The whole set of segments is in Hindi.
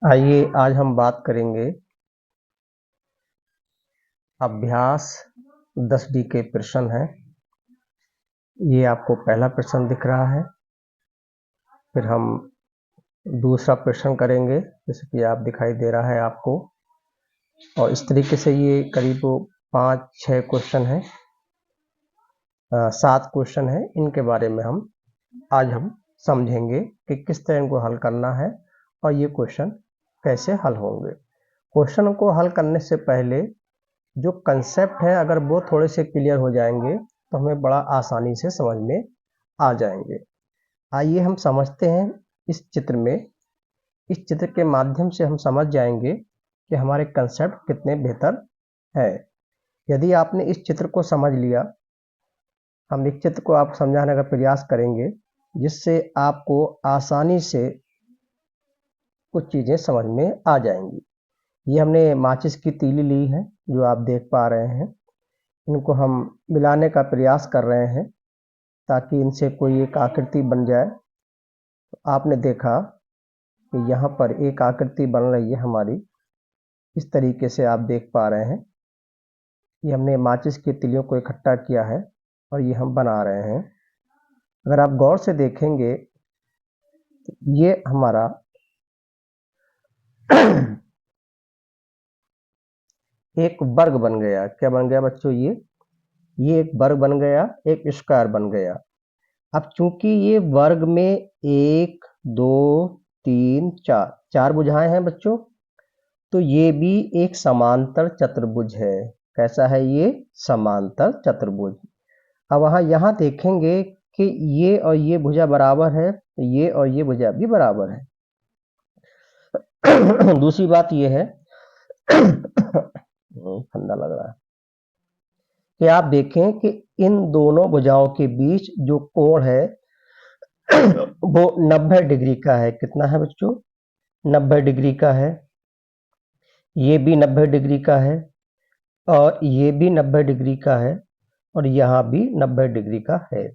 आइए आज हम बात करेंगे अभ्यास 10D के प्रश्न है। ये आपको पहला प्रश्न दिख रहा है। फिर हम दूसरा प्रश्न करेंगे जैसे कि आप दिखाई दे रहा है आपको। और इस तरीके से ये करीब 5-6 क्वेश्चन है, 7 क्वेश्चन है। इनके बारे में आज हम समझेंगे कि किस तरह इनको हल करना है और ये क्वेश्चन कैसे हल होंगे। क्वेश्चन को हल करने से पहले जो कंसेप्ट है अगर वो थोड़े से क्लियर हो जाएंगे तो हमें बड़ा आसानी से समझ में आ जाएंगे। आइए हम समझते हैं इस चित्र में। इस चित्र के माध्यम से हम समझ जाएंगे कि हमारे कंसेप्ट कितने बेहतर है। यदि आपने इस चित्र को समझ लिया, हम इस चित्र को आप समझाने का प्रयास करेंगे जिससे आपको आसानी से कुछ चीज़ें समझ में आ जाएंगी। ये हमने माचिस की तीली ली है जो आप देख पा रहे हैं। इनको हम मिलाने का प्रयास कर रहे हैं ताकि इनसे कोई एक आकृति बन जाए। तो आपने देखा कि यहाँ पर एक आकृति बन रही है हमारी, इस तरीके से आप देख पा रहे हैं। ये हमने माचिस की तीलियों को इकट्ठा किया है और ये हम बना रहे हैं। अगर आप गौर से देखेंगे तो ये हमारा एक वर्ग बन गया। क्या बन गया बच्चों? ये एक वर्ग बन गया, एक स्क्वायर बन गया। अब चूंकि ये वर्ग में 1 2 3 4 4 भुजाएं हैं बच्चों, तो ये भी एक समांतर चतुर्भुज है। कैसा है ये? समांतर चतुर्भुज। अब वहां यहाँ देखेंगे कि ये और ये भुजा बराबर है, तो ये और ये भुजा भी बराबर है। दूसरी बात ये है ठंडा लग रहा है कि आप देखें कि इन दोनों भुजाओं के बीच जो कोण है वो 90 डिग्री का है। कितना है बच्चों? 90 डिग्री का है। ये भी 90 डिग्री का है और ये भी 90 डिग्री का है और यहाँ भी 90 डिग्री का है।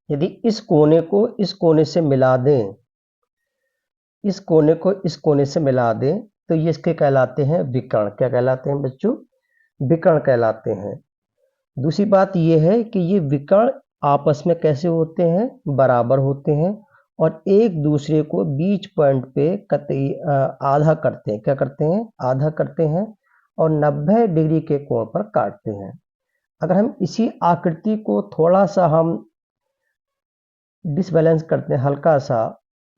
यदि इस कोने को इस कोने से मिला दें, इस कोने को इस कोने से मिला दें, तो ये इसके कहलाते हैं विकर्ण। क्या कहलाते हैं बच्चों? विकर्ण कहलाते हैं। दूसरी बात ये है कि ये विकर्ण आपस में कैसे होते हैं? बराबर होते हैं और एक दूसरे को बीच पॉइंट पे आधा करते हैं। क्या करते हैं? आधा करते हैं और 90 डिग्री के कोण पर काटते हैं। अगर हम इसी आकृति को थोड़ा सा हम डिसबैलेंस करते हैं हल्का सा,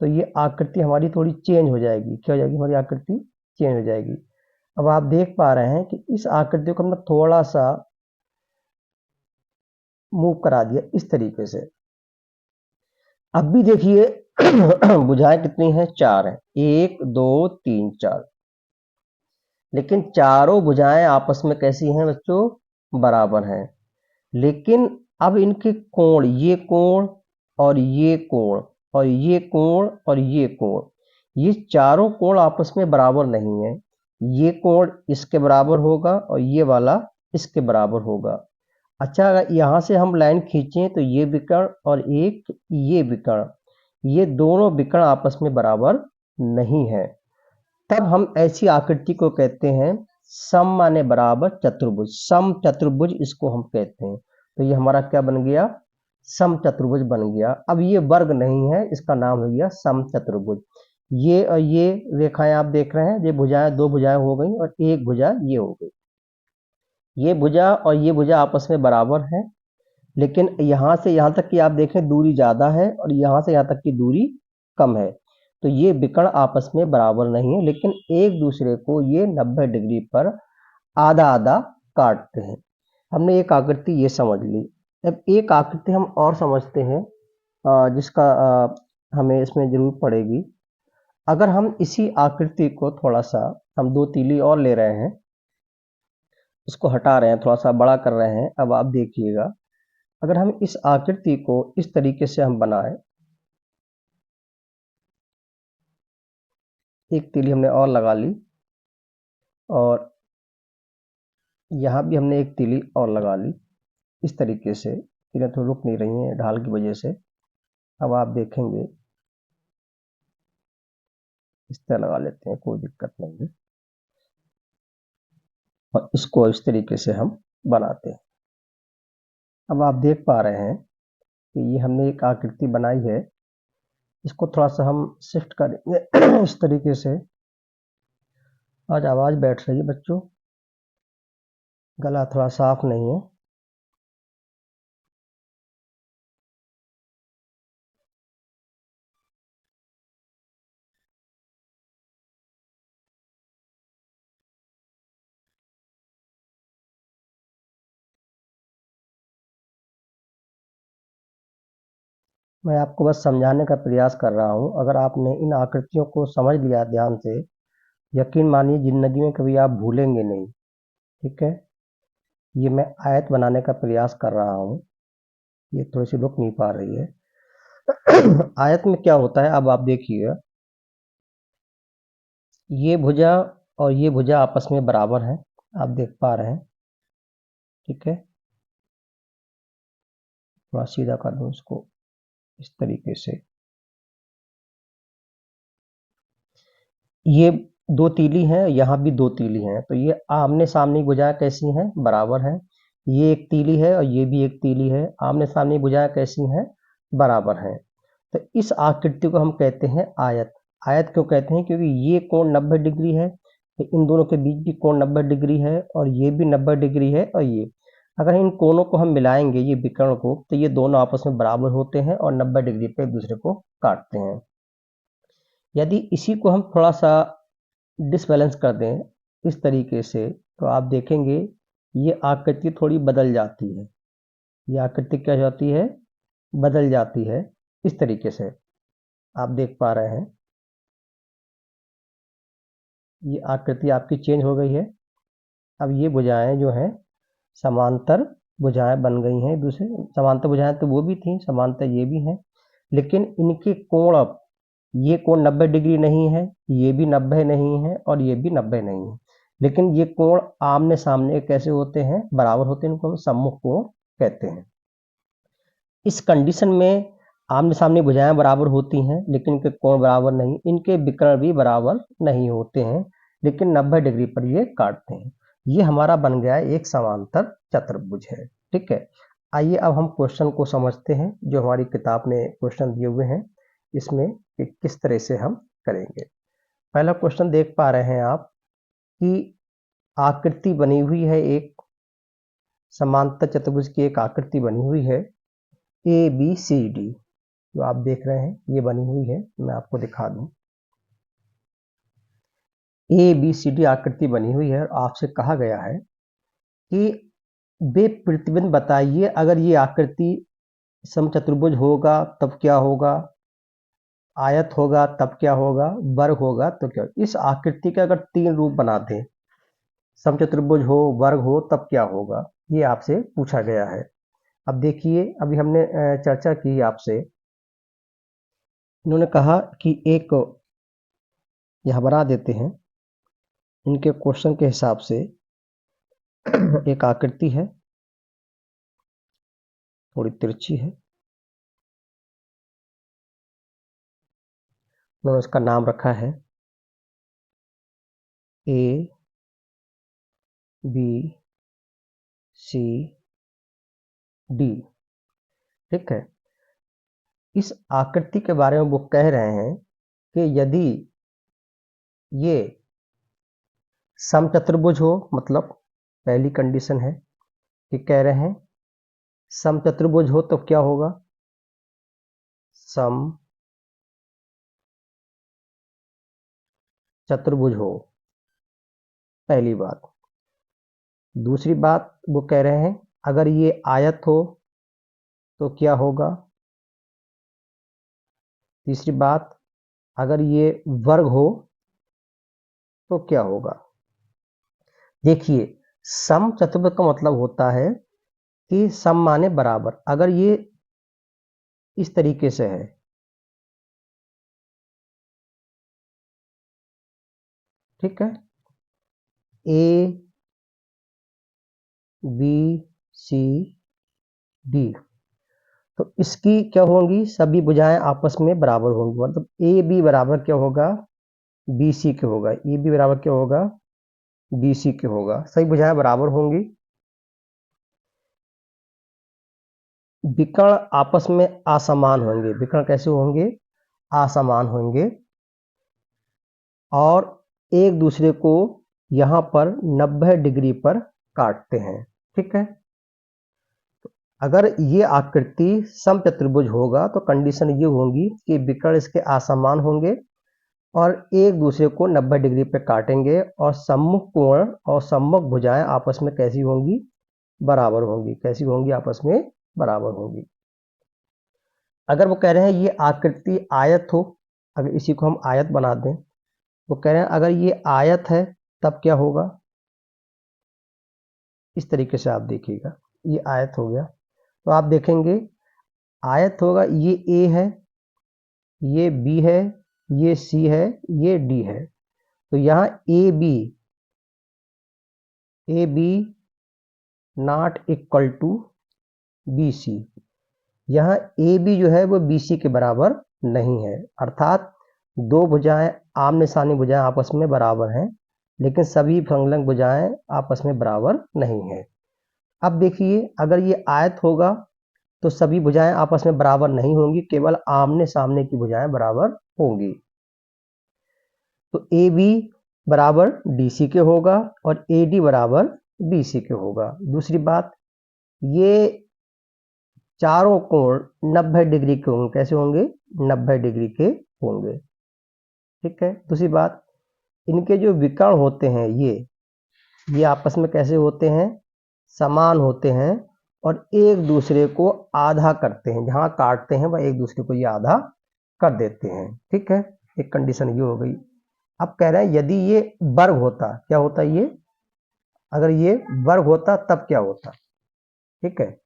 तो ये आकृति हमारी थोड़ी चेंज हो जाएगी। क्या हो जाएगी? हमारी आकृति चेंज हो जाएगी। अब आप देख पा रहे हैं कि इस आकृति को हमने थोड़ा सा मूव करा दिया इस तरीके से। अब भी देखिए भुजाएं कितनी हैं? 4 हैं। 1 2 3 4। लेकिन चारों भुजाएं आपस में कैसी हैं बच्चों? बराबर हैं। लेकिन अब इनके कोण, ये कोण और ये कोण और ये कोण और ये कोण, ये चारों कोण आपस में बराबर नहीं है। ये कोण इसके बराबर होगा और ये वाला इसके बराबर होगा। अच्छा, अगर यहाँ से हम लाइन खींचें तो ये विकर्ण और एक ये विकर्ण, ये दोनों विकर्ण आपस में बराबर नहीं है। तब हम ऐसी आकृति को कहते हैं सम माने बराबर चतुर्भुज। सम चतुर्भुज इसको हम कहते हैं। तो ये हमारा क्या बन गया? सम चतुर्भुज बन गया। अब ये वर्ग नहीं है, इसका नाम हो गया सम चतुर्भुज। ये और ये रेखाएं आप देख रहे हैं, ये भुजाएं, दो भुजाएं हो गई और एक भुजा ये हो गई। ये भुजा और ये भुजा आपस में बराबर है, लेकिन यहाँ से यहाँ तक की आप देखें दूरी ज्यादा है और यहाँ से यहाँ तक की दूरी कम है। तो ये विकर्ण आपस में बराबर नहीं है, लेकिन एक दूसरे को ये 90 डिग्री पर आधा आधा काटते हैं। हमने एक आकृति ये समझ ली। अब एक आकृति हम और समझते हैं जिसका हमें इसमें जरूरत पड़ेगी। अगर हम इसी आकृति को थोड़ा सा, हम 2 तीली और ले रहे हैं, इसको हटा रहे हैं, थोड़ा सा बड़ा कर रहे हैं। अब आप देखिएगा, अगर हम इस आकृति को इस तरीके से हम बनाएं, एक तीली हमने और लगा ली और यहाँ भी हमने एक तीली और लगा ली। इस तरीके से तीलें तो रुक नहीं रही हैं ढाल की वजह से। अब आप देखेंगे इस तरह लगा लेते हैं, कोई दिक्कत नहीं है। और इसको इस तरीके से हम बनाते हैं। अब आप देख पा रहे हैं कि ये हमने एक आकृति बनाई है। इसको थोड़ा सा हम शिफ्ट करेंगे इस तरीके से। आज आवाज बैठ रही है बच्चों, गला थोड़ा साफ नहीं है। मैं आपको बस समझाने का प्रयास कर रहा हूँ। अगर आपने इन आकृतियों को समझ लिया ध्यान से, यकीन मानिए जिंदगी में कभी आप भूलेंगे नहीं। ठीक है, ये मैं आयत बनाने का प्रयास कर रहा हूँ, ये थोड़ी सी रुक नहीं पा रही है। आयत में क्या होता है, अब आप देखिए, ये भुजा और ये भुजा आपस में बराबर है, आप देख पा रहे हैं। ठीक है, थोड़ा सीधा कर दूं इसको इस तरीके से। ये दो तीली हैं, यहाँ भी दो तीली हैं, तो ये आमने सामने भुजाएं कैसी हैं, बराबर हैं। ये एक तीली है और ये भी एक तीली है, आमने सामने भुजाएं कैसी हैं, बराबर हैं। तो इस आकृति को हम कहते हैं आयत। आयत क्यों कहते हैं, क्योंकि ये कोण 90 डिग्री है, तो इन दोनों के बीच भी कोण 90 डिग्री है, और ये भी 90 डिग्री है, और ये, अगर इन कोणों को हम मिलाएंगे, ये विकर्ण को, तो ये दोनों आपस में बराबर होते हैं और 90 डिग्री पे एक दूसरे को काटते हैं। यदि इसी को हम थोड़ा सा डिसबैलेंस कर दें इस तरीके से, तो आप देखेंगे ये आकृति थोड़ी बदल जाती है। ये आकृति क्या जाती है, बदल जाती है इस तरीके से, आप देख पा रहे हैं। ये आकृति आपकी चेंज हो गई है। अब ये भुजाएं जो हैं समांतर भुजाएं बन गई हैं दूसरे। समांतर भुजाएं तो वो भी थी, समांतर ये भी हैं, लेकिन इनके कोण, अब ये कोण 90 डिग्री नहीं है, ये भी 90 नहीं है, और ये भी 90 नहीं है, लेकिन ये कोण आमने सामने कैसे होते हैं, बराबर होते हैं। इनको हम सम्मुख कोण कहते हैं। इस कंडीशन में आमने सामने भुजाएं बराबर होती हैं, लेकिन इनके कोण बराबर नहीं, इनके विकर्ण भी बराबर नहीं होते हैं, लेकिन 90 डिग्री पर ये काटते हैं। ये हमारा बन गया है एक समांतर चतुर्भुज है। ठीक है, आइए अब हम क्वेश्चन को समझते हैं, जो हमारी किताब में क्वेश्चन दिए हुए हैं, इसमें कि किस तरह से हम करेंगे। पहला क्वेश्चन देख पा रहे हैं आप कि आकृति बनी हुई है, एक समांतर चतुर्भुज की एक आकृति बनी हुई है ए बी सी डी, जो आप देख रहे हैं ये बनी हुई है। मैं आपको दिखा दूं, ए बी सी डी आकृति बनी हुई है, और आपसे कहा गया है कि वे प्रतिबिंब बताइए, अगर ये आकृति समचतुर्भुज होगा तब क्या होगा, आयत होगा तब क्या होगा, वर्ग होगा तो क्या। इस आकृति के अगर तीन रूप बना दें, समचतुर्भुज हो, वर्ग हो, तब क्या होगा, ये आपसे पूछा गया है। अब देखिए, अभी हमने चर्चा की आपसे, इन्होंने कहा कि एक, यह बना देते हैं इनके क्वेश्चन के हिसाब से, एक आकृति है, थोड़ी तिरछी है, उन्होंने उसका नाम रखा है ए बी सी डी। ठीक है, इस आकृति के बारे में वो कह रहे हैं कि यदि ये समचतुर्भुज हो, मतलब पहली कंडीशन है कि कह रहे हैं समचतुर्भुज हो तो क्या होगा, सम चतुर्भुज हो, पहली बात। दूसरी बात वो कह रहे हैं अगर ये आयत हो तो क्या होगा। तीसरी बात, अगर ये वर्ग हो तो क्या होगा। देखिए, सम चतुर्भुज का मतलब होता है कि सम माने बराबर। अगर ये इस तरीके से है, ठीक है, ए बी सी डी, तो इसकी क्या होंगी, सभी भुजाएं आपस में बराबर होंगी। मतलब ए बी बराबर क्या होगा, बी सी के होगा, ए बी बराबर क्या होगा, बी सी के होगा। सही भुजाएं बराबर होंगी। विकर्ण आपस में असमान होंगे। विकर्ण कैसे होंगे, असमान होंगे और एक दूसरे को यहां पर 90 डिग्री पर काटते हैं। ठीक है, अगर ये आकृति समचतुर्भुज होगा तो कंडीशन ये होगी कि विकर्ण इसके असमान होंगे और एक दूसरे को 90 डिग्री पे काटेंगे और सम्मुख कोण और सम्मुख भुजाएं आपस में कैसी होंगी, बराबर होंगी। कैसी होंगी, आपस में बराबर होंगी। अगर वो कह रहे हैं ये आकृति आयत हो, अगर इसी को हम आयत बना दें, वो कह रहे हैं अगर ये आयत है तब क्या होगा, इस तरीके से आप देखिएगा। ये आयत हो गया तो आप देखेंगे आयत होगा, ये ए है, ये बी है, ये सी है, ये डी है। तो यहाँ A B not equal to B C. यहाँ ए बी जो है वो बी सी के बराबर नहीं है, अर्थात दो भुजाएं आमने सामने भुजाएं आपस में बराबर हैं, लेकिन सभी संलग्न भुजाएं आपस में बराबर नहीं है। अब देखिए अगर ये आयत होगा तो सभी भुजाएं आपस में बराबर नहीं होंगी, केवल आमने सामने की भुजाएं बराबर होंगी। तो ए बी बराबर डी सी के होगा और ए डी बराबर बी सी के होगा। दूसरी बात, ये चारों कोण 90 डिग्री के होंगे। कैसे होंगे, 90 डिग्री के होंगे। ठीक है, दूसरी बात, इनके जो विकर्ण होते हैं ये आपस में कैसे होते हैं, समान होते हैं और एक दूसरे को आधा करते हैं। जहां काटते हैं वह एक दूसरे को ये आधा कर देते हैं। ठीक है, एक कंडीशन ये हो गई। अब कह रहे हैं यदि ये वर्ग होता, क्या होता ये, अगर ये वर्ग होता तब क्या होता। ठीक है,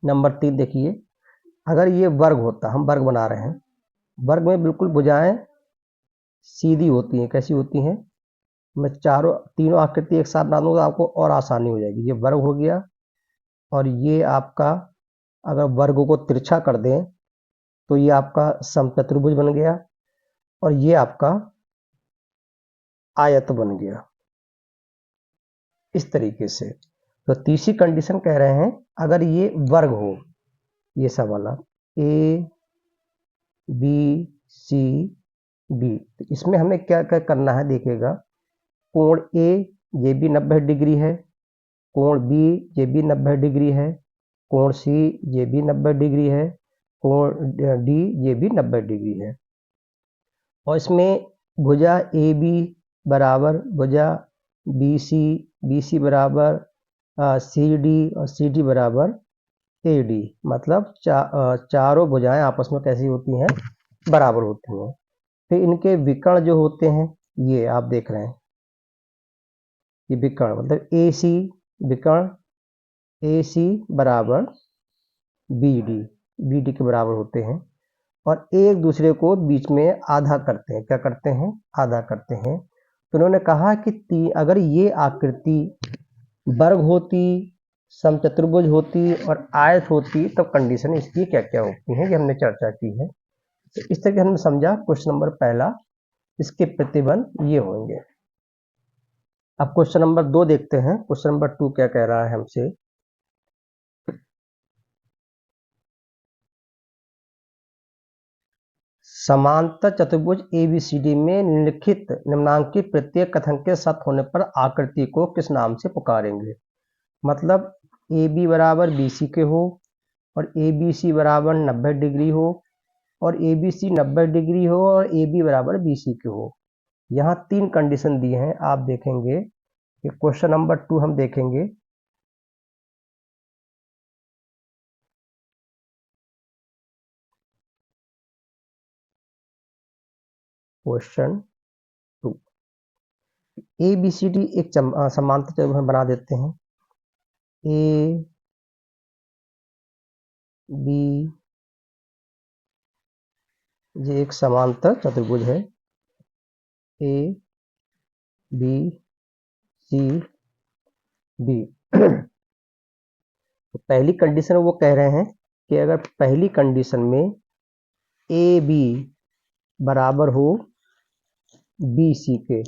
नंबर 3 देखिए, अगर ये वर्ग होता, हम वर्ग बना रहे हैं, वर्ग में बिल्कुल भुजाएं सीधी होती हैं। कैसी होती हैं, मैं तीनों आकृति एक साथ बना दूंगा तो आपको और आसानी हो जाएगी। ये वर्ग हो गया और ये आपका, अगर वर्ग को तिरछा कर दें तो ये आपका समचतुर्भुज बन गया और ये आपका आयत बन गया, इस तरीके से। तो तीसरी कंडीशन कह रहे हैं अगर ये वर्ग हो, ये सब वाला ए बी सी डी, तो इसमें हमें क्या क्या करना है, देखिएगा। कोण ए ये भी 90 डिग्री है, कोण बी ये भी 90 डिग्री है, कोण सी ये भी 90 डिग्री है, कोण डी ये भी 90 डिग्री है। और इसमें भुजा ए बी बराबर भुजा बी सी बराबर सी डी और सी डी बराबर ए डी, मतलब चारों भुजाएं आपस में कैसी होती हैं, बराबर होती हैं। फिर इनके विकर्ण जो होते हैं ये आप देख रहे हैं, ये विकर्ण मतलब ए सी विकर्ण, ए सी बराबर बी डी के बराबर होते हैं और एक दूसरे को बीच में आधा करते हैं। क्या करते हैं, आधा करते हैं। तो उन्होंने कहा कि अगर ये आकृति वर्ग होती, समचतुर्भुज होती और आयत होती तब कंडीशन इसकी क्या क्या होती है, ये हमने चर्चा की है। तो इस तरह हमने समझा क्वेश्चन नंबर पहला, इसके प्रतिबंध ये होंगे। अब क्वेश्चन नंबर 2 देखते हैं। क्वेश्चन नंबर 2 क्या कह रहा है हमसे, समांतर चतुर्भुज एबीसीडी में निम्नांकित प्रत्येक कथन के सत्य होने पर आकृति को किस नाम से पुकारेंगे। मतलब ए बी बराबर बी सी के हो और ए बी सी बराबर 90 डिग्री हो और ए बी सी 90 डिग्री हो और ए बी बराबर बी सी के हो। यहाँ 3 कंडीशन दी हैं, आप देखेंगे कि क्वेश्चन नंबर 2 हम देखेंगे। Question 2, A B C D एक समांतर चतुर्भुज बना देते हैं। ए बी ये एक समांतर चतुर्भुज है, ए बी सी डी। तो पहली कंडीशन वो कह रहे हैं कि अगर पहली कंडीशन में ए बी बराबर हो बी सी के,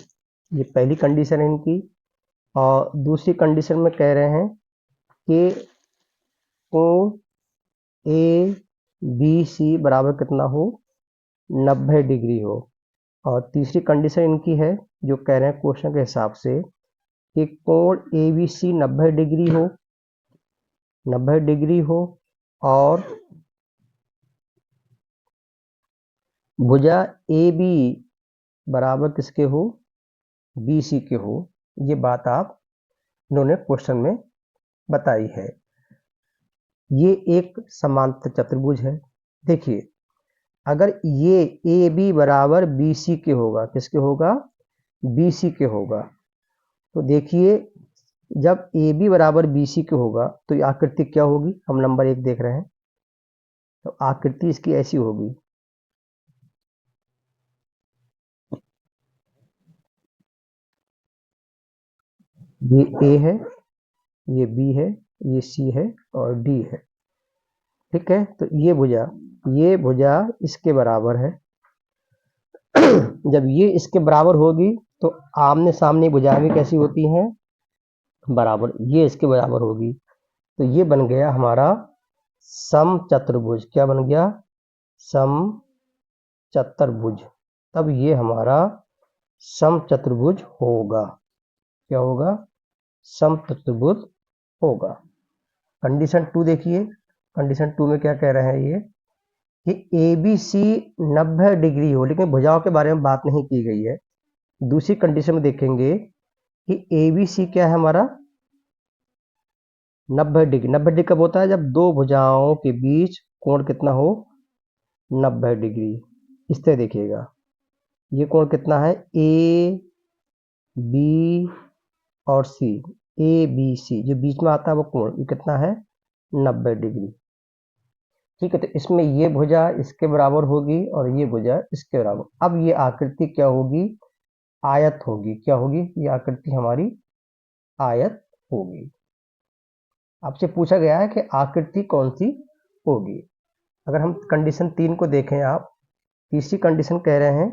ये पहली कंडीशन है इनकी। और दूसरी कंडीशन में कह रहे हैं कि कोण ए बी सी बराबर कितना हो, 90 डिग्री हो। और तीसरी कंडीशन इनकी है जो कह रहे हैं क्वेश्चन के हिसाब से कि कोण ए बी सी 90 डिग्री हो, 90 डिग्री हो और भुजा ए बी बराबर किसके हो, बी सी के हो। ये बात आप इन्होंने क्वेश्चन में बताई है। ये एक समांतर चतुर्भुज है। देखिए अगर ये ए बी बराबर बी सी के होगा, किसके होगा, बी सी के होगा, तो देखिए जब ए बी बराबर बी सी के होगा तो ये आकृति क्या होगी, हम नंबर 1 देख रहे हैं। तो आकृति इसकी ऐसी होगी, ये ए है, ये बी है, ये सी है और डी है। ठीक है, तो ये भुजा इसके बराबर है। जब ये इसके बराबर होगी तो आमने सामने भुजाएं भी कैसी होती हैं, बराबर, ये इसके बराबर होगी। तो ये बन गया हमारा समचतुर्भुज। क्या बन गया, समचतुर्भुज। तब ये हमारा समचतुर्भुज होगा। क्या होगा, समचतुर्भुज होगा। कंडीशन 2 देखिए, कंडीशन 2 में क्या कह रहे हैं ये कि ए बी सी 90 डिग्री हो, लेकिन भुजाओं के बारे में बात नहीं की गई है। दूसरी कंडीशन में देखेंगे कि ए बी सी क्या है हमारा, 90 डिग्री। 90 डिग्री कब होता है, जब दो भुजाओं के बीच कोण कितना हो, 90 डिग्री। इस तरह देखिएगा, ये कोण कितना है, ए बी और सी, ए बी सी जो बीच में आता है वो कोण ये कितना है, 90 डिग्री। ठीक है, तो इसमें ये भुजा इसके बराबर होगी और ये भुजा इसके बराबर। अब ये आकृति क्या होगी, आयत होगी। क्या होगी, ये आकृति हमारी आयत होगी। आपसे पूछा गया है कि आकृति कौन सी होगी। अगर हम कंडीशन 3 को देखें, आप तीसरी कंडीशन कह रहे हैं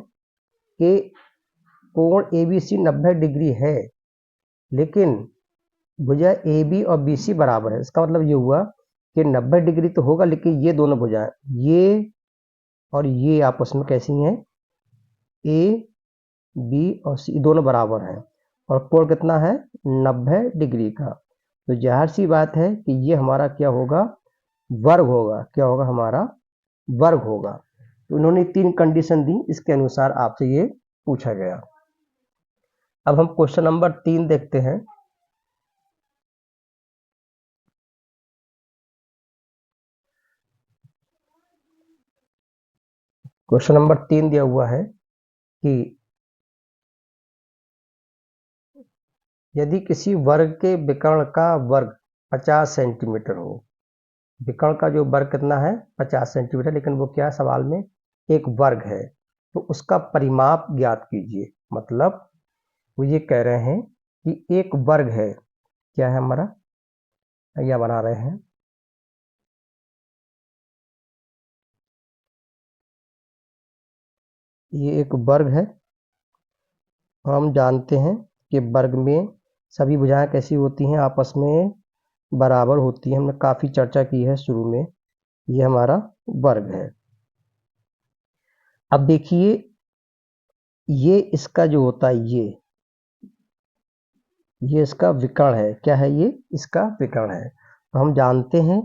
कि कोण ए बी सी 90 डिग्री है, लेकिन भुजा ए बी और बी सी बराबर है। इसका मतलब ये हुआ कि 90 डिग्री तो होगा, लेकिन ये दोनों भुजाएं, ये और ये आपस में कैसी हैं, ए बी और सी दोनों बराबर हैं और कोण कितना है, 90 डिग्री का। तो जाहिर सी बात है कि ये हमारा क्या होगा, वर्ग होगा। क्या होगा, हमारा वर्ग होगा। तो उन्होंने 3 कंडीशन दी, इसके अनुसार आपसे ये पूछा गया। अब हम क्वेश्चन नंबर 3 देखते हैं। क्वेश्चन नंबर 3 दिया हुआ है कि यदि किसी वर्ग के विकर्ण का वर्ग 50 सेंटीमीटर हो, विकर्ण का जो वर्ग कितना है, 50 सेंटीमीटर, लेकिन वो क्या सवाल में एक वर्ग है, तो उसका परिमाप ज्ञात कीजिए। मतलब वो ये कह रहे हैं कि एक वर्ग है, क्या है हमारा, या बना रहे हैं, ये एक वर्ग है। हम जानते हैं कि वर्ग में सभी भुजाएं कैसी होती हैं, आपस में बराबर होती हैं। हमने काफ़ी चर्चा की है शुरू में। ये हमारा वर्ग है। अब देखिए ये इसका जो होता है, ये इसका विकर्ण है। क्या है, ये इसका विकर्ण है। तो हम जानते हैं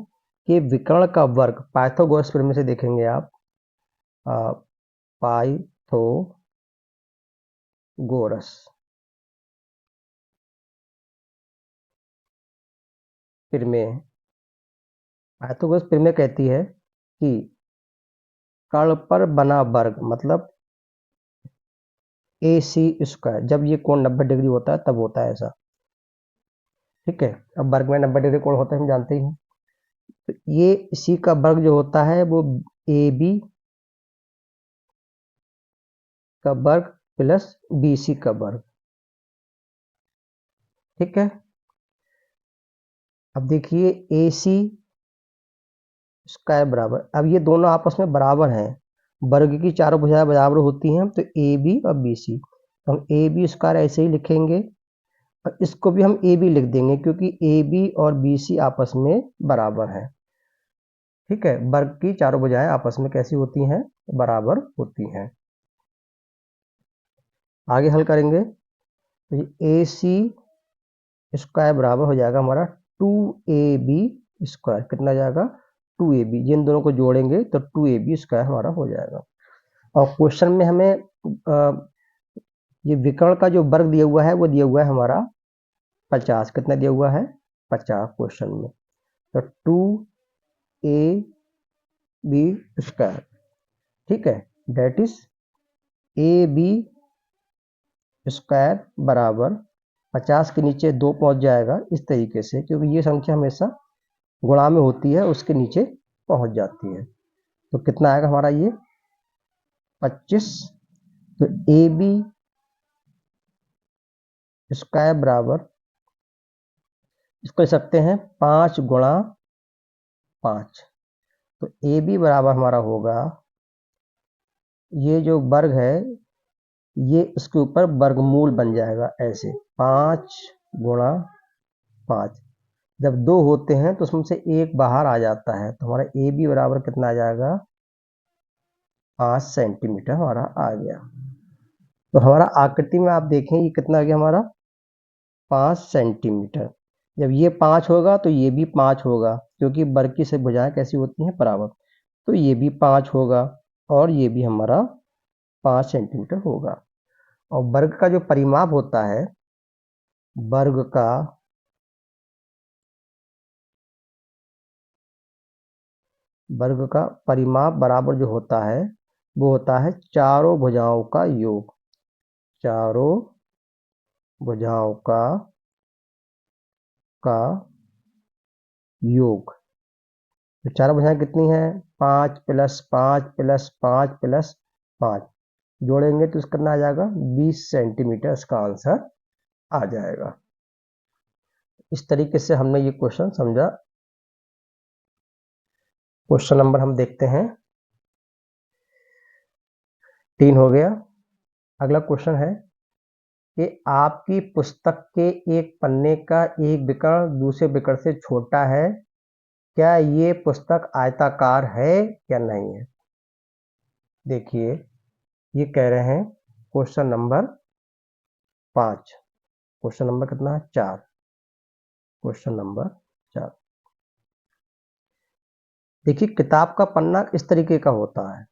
कि विकर्ण का वर्ग, पाइथागोरस प्रमेय से देखेंगे आप, पाइथागोरस प्रमेय, पाइथागोरस प्रमेय कहती है कि कर्ण पर बना वर्ग, मतलब ए सी स्क्वायर, जब ये कोण 90 डिग्री होता है तब होता है ऐसा। ठीक है, अब वर्ग में 90 डिग्री कोण होता है, हम जानते ही हैं। तो ये इसी का वर्ग जो होता है वो ए बी का वर्ग प्लस बी सी का वर्ग। ठीक है, अब देखिए ए सी स्क्वायर बराबर, अब ये दोनों आपस में बराबर हैं, वर्ग की चारों भुजाएं बराबर होती हैं, तो ए बी और बी सी। तो हम ए बी स्क्वायर ऐसे ही लिखेंगे और इसको भी हम ए बी लिख देंगे क्योंकि ए बी और बी सी आपस में बराबर हैं। ठीक है, वर्ग की चारों भुजाएं आपस में कैसी होती हैं, बराबर होती हैं। आगे हल करेंगे तो ए सी स्क्वायर बराबर हो जाएगा हमारा 2ab स्क्वायर। कितना जाएगा, 2ab। जिन दोनों को जोड़ेंगे तो 2ab स्क्वायर हमारा हो जाएगा। और क्वेश्चन में हमें ये विकर्ण का जो वर्ग दिया हुआ है वो दिया हुआ है हमारा 50। कितना दिया हुआ है, 50 क्वेश्चन में। तो 2ab स्क्वायर, ठीक है, डेट इज ab स्क्वायर बराबर 50 के नीचे 2 पहुंच जाएगा इस तरीके से, क्योंकि ये संख्या हमेशा गुणा में होती है, उसके नीचे पहुंच जाती है। तो कितना आएगा हमारा ये 25। तो ए बी स्क्वायर बराबर, इसको लिख सकते हैं 5 गुणा 5। तो ए बी बराबर हमारा होगा, ये जो वर्ग है ये इसके ऊपर वर्गमूल बन जाएगा ऐसे, 5 गुणा 5। जब 2 होते हैं तो उसमें से एक बाहर आ जाता है, तो हमारा ए बी बराबर कितना आ जाएगा, 5 सेंटीमीटर हमारा आ गया। तो हमारा आकृति में आप देखें ये कितना आ गया हमारा, 5 सेंटीमीटर। जब ये 5 होगा तो ये भी 5 होगा, क्योंकि वर्ग की सभी भुजाएं कैसी होती हैं, बराबर। तो ये भी 5 होगा और ये भी हमारा 5 सेंटीमीटर होगा। और वर्ग का जो परिमाप होता है, वर्ग का परिमाप बराबर जो होता है वो होता है चारों भुजाओं का योग। चारों भुजाओं का योग। तो चारों भुजाएं कितनी है, 5 + 5 + 5 + 5। जोड़ेंगे तो इसका कितना आ जाएगा, 20 सेंटीमीटर इसका आंसर आ जाएगा। इस तरीके से हमने ये क्वेश्चन समझा। क्वेश्चन नंबर हम देखते हैं 3 हो गया। अगला क्वेश्चन है कि आपकी पुस्तक के एक पन्ने का एक विकर्ण दूसरे विकर्ण से छोटा है, क्या ये पुस्तक आयताकार है या नहीं है। देखिए ये कह रहे हैं क्वेश्चन नंबर 5। क्वेश्चन नंबर कितना है, 4। Question number 4। देखिए किताब का पन्ना इस तरीके का होता है,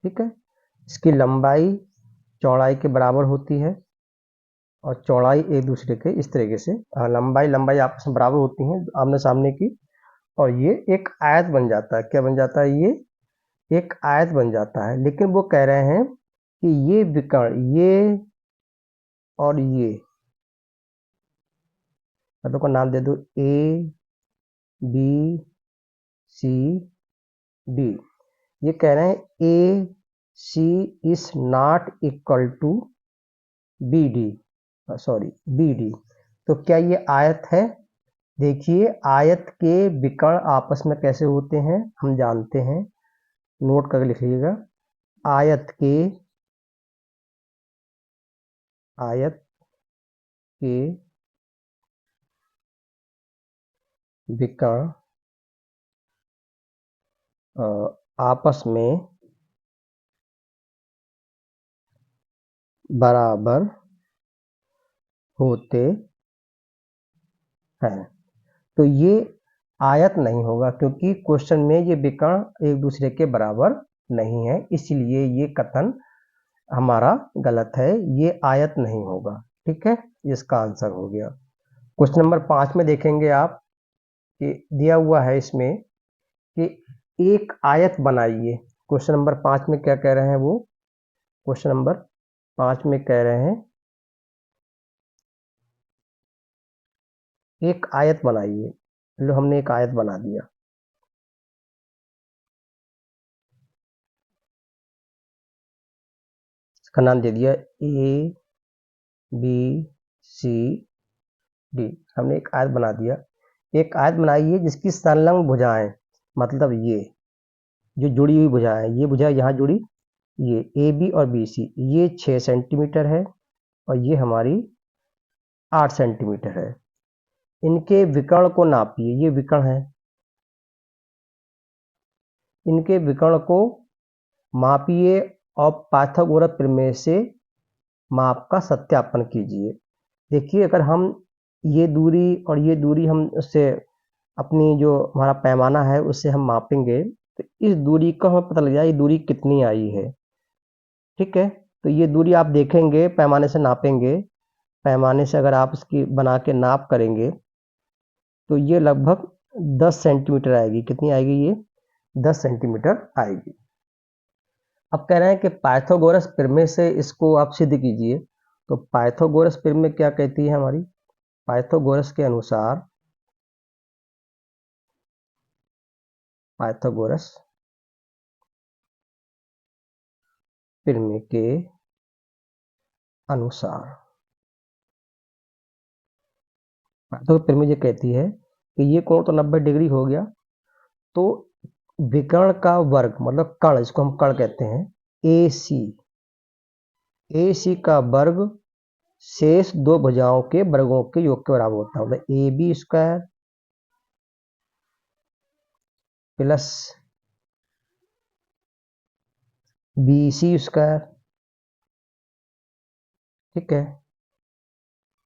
ठीक है। इसकी लंबाई चौड़ाई के बराबर होती है और चौड़ाई एक दूसरे के इस तरीके से, लंबाई आपस में बराबर होती हैं आमने सामने की। और ये एक आयत बन जाता है। क्या बन जाता है, ये एक आयत बन जाता है। लेकिन वो कह रहे हैं कि ये विकर्ण, ये और ये, मैं तो नाम दे दो ए बी सी डी। ये कह रहे हैं A C is not equal to B D, sorry B D. तो क्या ये आयत है। देखिए आयत के विकर्ण आपस में कैसे होते हैं हम जानते हैं, नोट करके लिख लीजिएगा। आयत के विकर्ण आपस में बराबर होते हैं। तो ये आयत नहीं होगा, क्योंकि क्वेश्चन में ये विकर्ण एक दूसरे के बराबर नहीं है, इसलिए ये कथन हमारा गलत है, ये आयत नहीं होगा। ठीक है, इसका आंसर हो गया। क्वेश्चन नंबर 5 में देखेंगे आप कि दिया हुआ है इसमें कि एक आयत बनाइए। क्वेश्चन नंबर 5 में क्या कह रहे हैं वो, क्वेश्चन नंबर 5 में कह रहे हैं एक आयत बनाइए। लो हमने एक आयत बना दिया। इसका नाम दे दिया ए बी सी डी। हमने एक आयत बना दिया। एक आयत बनाई है जिसकी संलग्न भुजाएं, मतलब ये जो जुड़ी हुई भुजाएं, ये भुजा यहाँ जुड़ी, ये ए बी और बी सी, ये 6 सेंटीमीटर है और ये हमारी 8 सेंटीमीटर है। इनके विकर्ण को नापिए, ये विकर्ण है, इनके विकर्ण को मापिए और पाइथागोरस प्रमेय से माप का सत्यापन कीजिए। देखिए अगर हम ये दूरी और ये दूरी हम उससे अपनी जो हमारा पैमाना है उससे हम मापेंगे तो इस दूरी का हमें पता लग जाए ये दूरी कितनी आई है। ठीक है, तो ये दूरी आप देखेंगे, पैमाने से नापेंगे, पैमाने से अगर आप इसकी बना के नाप करेंगे तो ये लगभग 10 सेंटीमीटर आएगी। कितनी आएगी? ये 10 सेंटीमीटर आएगी। अब कह रहे हैं कि पाइथागोरस प्रमेय से इसको आप सिद्ध कीजिए। तो पाइथागोरस प्रमेय क्या कहती है हमारी? पाइथागोरस के अनुसार, पाइथागोरस प्रमेय के अनुसार, पाइथागोरस प्रमेय ये कहती है कि ये कोण तो 90 डिग्री हो गया, तो विकर्ण का वर्ग मतलब कर्ण, इसको हम कर्ण कहते हैं, ए सी का वर्ग शेष दो भुजाओं के वर्गों के योग के बराबर होता है। मतलब A B square plus B C square. ठीक है,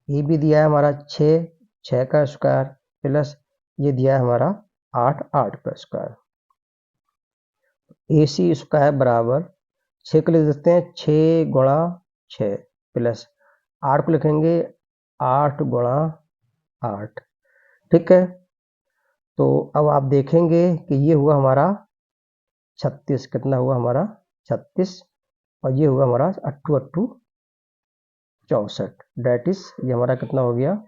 ये भी दिया है हमारा 6 का स्क्वायर प्लस ये दिया है हमारा 8 का स्क्वायर। ए सी स्क्वायर बराबर 6 को लिख देते हैं 6 गुणा 6 प्लस 8 को लिखेंगे 8 गुणा 8। ठीक है, तो अब आप देखेंगे कि ये हुआ हमारा 36। कितना हुआ हमारा? 36। और ये हुआ हमारा 8 8 64, डेट इज ये हमारा कितना हो गया?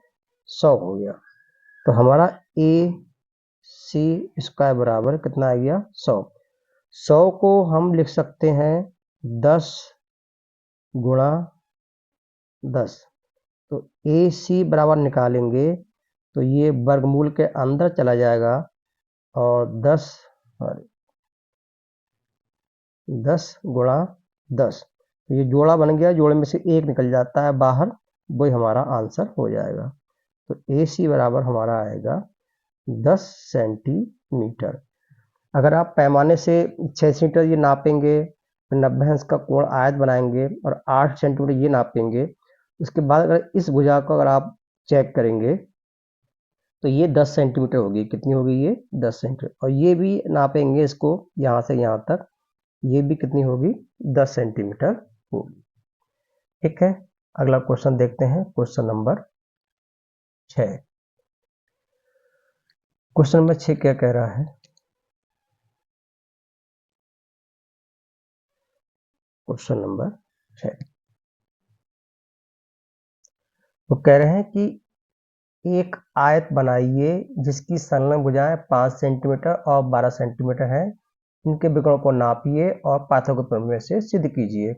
100 हो गया। तो हमारा ए सी स्क्वायर बराबर कितना आ गया? 100। 100 को हम लिख सकते हैं 10 गुणा 10। तो ए सी बराबर निकालेंगे तो ये वर्गमूल के अंदर चला जाएगा और 10 गुणा 10, तो ये जोड़ा बन गया, जोड़े में से एक निकल जाता है बाहर, वही हमारा आंसर हो जाएगा। तो ए सी बराबर हमारा आएगा 10 सेंटीमीटर। अगर आप पैमाने से 6 सेंटीमीटर ये नापेंगे, फिर 90 अंश का कोण आयत बनाएंगे और 8 सेंटीमीटर ये नापेंगे, उसके बाद अगर इस भुजा को अगर आप चेक करेंगे तो ये 10 सेंटीमीटर होगी। कितनी होगी? ये 10 सेंटीमीटर। और ये भी नापेंगे इसको यहाँ से यहाँ तक, ये भी कितनी होगी? 10 सेंटीमीटर होगी। ठीक है, अगला क्वेश्चन देखते हैं, क्वेश्चन नंबर 6। क्वेश्चन नंबर 6 क्या कह रहा है? क्वेश्चन नंबर 6 तो कह रहे हैं कि एक आयत बनाइए जिसकी संलग्न भुजाएं 5 सेंटीमीटर और 12 सेंटीमीटर है। इनके विकर्ण को नापिए और पाइथागोरस प्रमेय से सिद्ध कीजिए।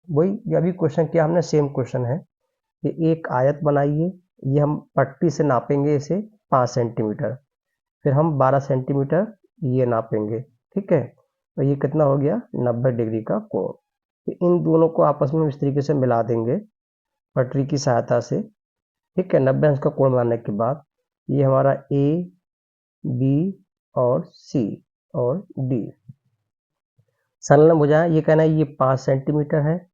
वही ये अभी क्वेश्चन किया हमने, सेम क्वेश्चन है कि एक आयत बनाइए, ये हम पट्टी से नापेंगे इसे 5 सेंटीमीटर, फिर हम 12 सेंटीमीटर ये नापेंगे। ठीक है, तो ये कितना हो गया? 90 डिग्री का कोण। तो इन दोनों को आपस में इस तरीके से मिला देंगे पटरी की सहायता से। ठीक है, 90 अंश का कोण बनाने के बाद ये हमारा ए बी और सी और डी संलग्न भुजाएं, ये कहना है ये 5 सेंटीमीटर है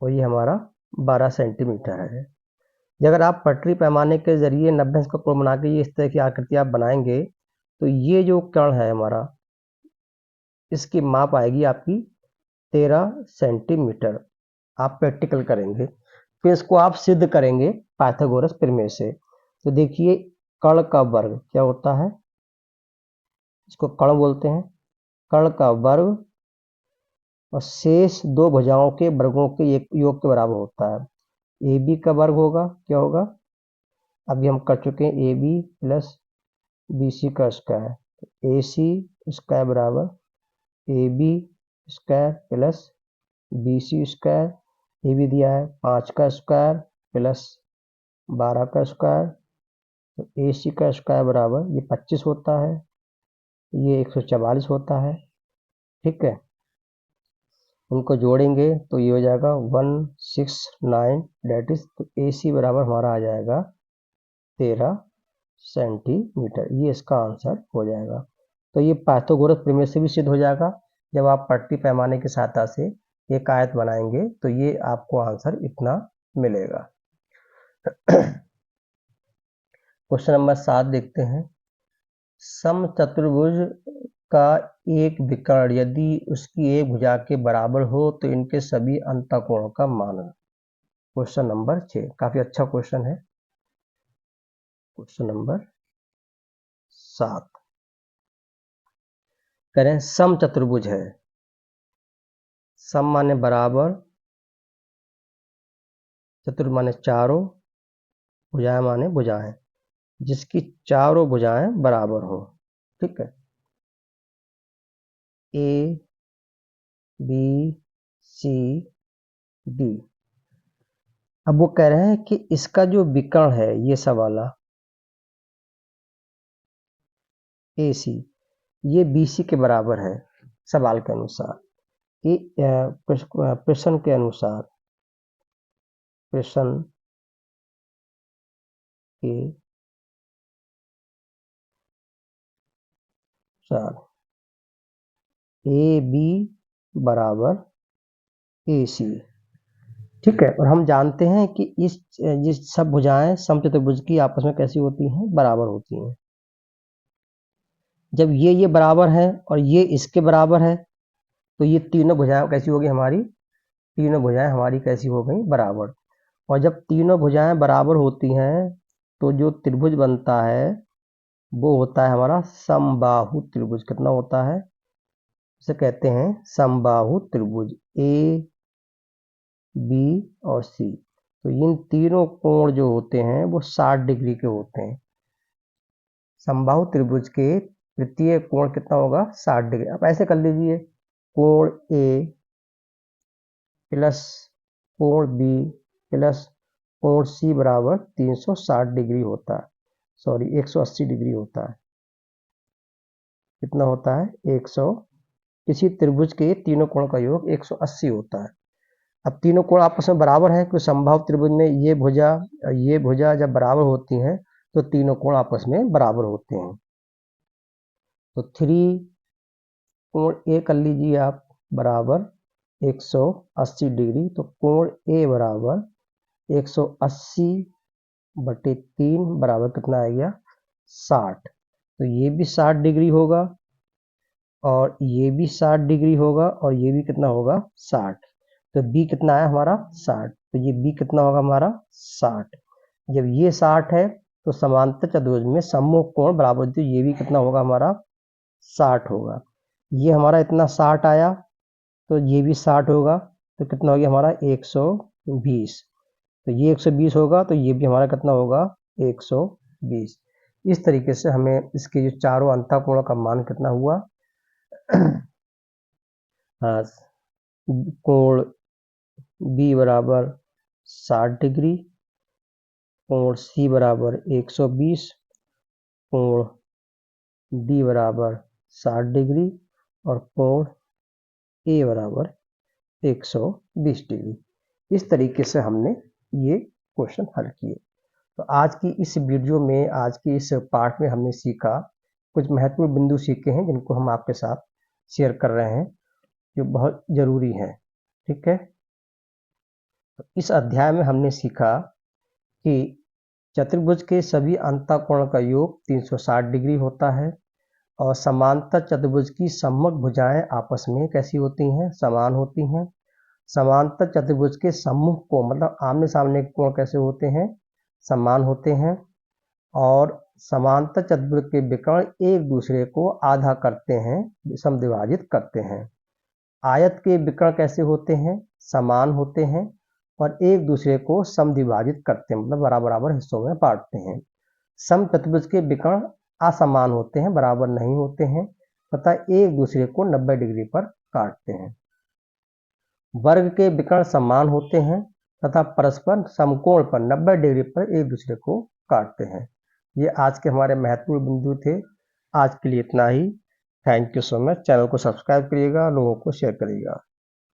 और ये हमारा 12 सेंटीमीटर है। अगर आप पटरी पैमाने के जरिए 90 अंश का कोण बना के ये इस तरह की आकृति आप बनाएंगे तो ये जो कर्ण है हमारा, इसकी माप आएगी आपकी 13 सेंटीमीटर। आप प्रैक्टिकल करेंगे, फिर इसको आप सिद्ध करेंगे पाइथागोरस प्रमेय से। तो देखिए कर्ण का वर्ग क्या होता है? इसको कर्ण बोलते हैं। कर्ण का वर्ग और शेष दो भुजाओं के वर्गों के योग के बराबर होता है। ए बी का वर्ग होगा, क्या होगा? अभी हम कर चुके हैं, A B plus B C का स्क्वायर। ए सी स्क्वायर बराबर A B square plus B C square. ये भी दिया है 5 का स्क्वायर प्लस 12 का स्क्वायर। तो ए सी का स्क्वायर बराबर ये 25 होता है, ये 144 होता है। ठीक है, उनको जोड़ेंगे तो ये हो जाएगा 169, डेट इज, तो AC बराबर हमारा आ जाएगा 13 सेंटीमीटर। ये इसका आंसर हो जाएगा। तो ये पाइथागोरस प्रमेय से भी सिद्ध हो जाएगा। जब आप पट्टी पैमाने की सहायता से एक आयत बनाएंगे तो ये आपको आंसर इतना मिलेगा। क्वेश्चन नंबर 7 देखते हैं। समचतुर्भुज का एक विकर्ण यदि उसकी एक भुजा के बराबर हो तो इनके सभी अंतःकोणों का मान। क्वेश्चन नंबर 6 काफी अच्छा क्वेश्चन है। क्वेश्चन नंबर 7 करें, समचतुर्भुज है, सम माने बराबर, चतुर माने चारों, भुजाएं माने भुजाएं, जिसकी चारों भुजाएं बराबर हो। ठीक है, A B C D। अब वो कह रहे हैं कि इसका जो विकर्ण है ये सब वाला AC, ये BC के बराबर है सवाल के अनुसार। प्रश्न के अनुसार, प्रश्न के अनुसार AB बराबर AC। ठीक है, और हम जानते हैं कि जिस सब भुजाएं समचतुर्भुज की आपस में कैसी होती हैं, बराबर होती हैं। जब ये बराबर है और ये इसके बराबर है तो ये तीनों भुजाएं कैसी होगी हमारी, तीनों भुजाएं हमारी कैसी हो गई, बराबर। और जब तीनों भुजाएं बराबर होती हैं तो जो त्रिभुज बनता है वो होता है हमारा समबाहु त्रिभुज। कितना होता है, इसे कहते हैं समबाहु त्रिभुज, A B और C। तो इन तीनों कोण जो होते हैं वो 60 डिग्री के होते हैं। समबाहु त्रिभुज के तृतीय कोण कितना होगा, 60 डिग्री। अब ऐसे कर लीजिए, कोण A प्लस कोण B प्लस कोण C बराबर 360 डिग्री होता है, सॉरी 180 डिग्री होता है। कितना होता है, 100। किसी त्रिभुज के तीनों कोण का योग 180 होता है। अब तीनों कोण आपस में बराबर हैं, क्योंकि समबाहु त्रिभुज में ये भुजा जब बराबर होती हैं तो तीनों कोण आपस में बराबर होते हैं। तो 3 कोण A कर लीजिए आप, बराबर 180 डिग्री। तो कोण A बराबर 180 बटे 3 बराबर कितना आ गया, 60। तो ये भी 60 डिग्री होगा और ये भी 60 डिग्री होगा और ये भी कितना होगा, 60। तो B कितना आया हमारा, 60। तो ये B कितना होगा हमारा, 60। जब ये 60 है तो समांतर चतुर्भुज में सम्मुख कोण बराबर, तो ये भी कितना होगा हमारा, 60 होगा। ये हमारा इतना 60 आया तो ये भी 60 होगा, तो कितना हो गया हमारा, 120। तो ये 120 होगा तो ये भी हमारा कितना होगा, 120। इस तरीके से हमें इसके जो चारों अंतःकोणों का मान कितना हुआ, कोण B बराबर 60 डिग्री, कोण C बराबर 120, कोण D बराबर 60 डिग्री और कोण A बराबर 120 डिग्री। इस तरीके से हमने ये क्वेश्चन हल किए। तो आज की इस वीडियो में, आज की इस पार्ट में हमने सीखा, कुछ महत्वपूर्ण बिंदु सीखे हैं जिनको हम आपके साथ शेयर कर रहे हैं, जो बहुत जरूरी है। ठीक है, तो इस अध्याय में हमने सीखा कि चतुर्भुज के सभी अंतःकोण का योग 360 डिग्री होता है और समांतर चतुर्भुज की सम्मुख भुजाएं आपस में कैसी होती हैं, समान होती हैं। समांतर चतुर्भुज के सम्मुख कोण मतलब आमने सामने के कोण कैसे होते हैं, समान होते हैं। और समांतर चतुर्भुज के विकर्ण एक दूसरे को आधा करते हैं, समद्विभाजित करते हैं। आयत के विकर्ण कैसे होते हैं, समान होते हैं और एक दूसरे को समद्विभाजित करते हैं, मतलब बराबर बराबर हिस्सों में बांटते हैं। समचतुर्भुज के विकर्ण असमान होते हैं, बराबर नहीं होते हैं तथा एक दूसरे को 90 डिग्री पर काटते हैं। वर्ग के विकर्ण समान होते हैं तथा परस्पर समकोण पर 90 डिग्री पर एक दूसरे को काटते हैं। ये आज के हमारे महत्वपूर्ण बिंदु थे। आज के लिए इतना ही। Thank you so much. Channel को सब्सक्राइब करिएगा, लोगों को शेयर करिएगा।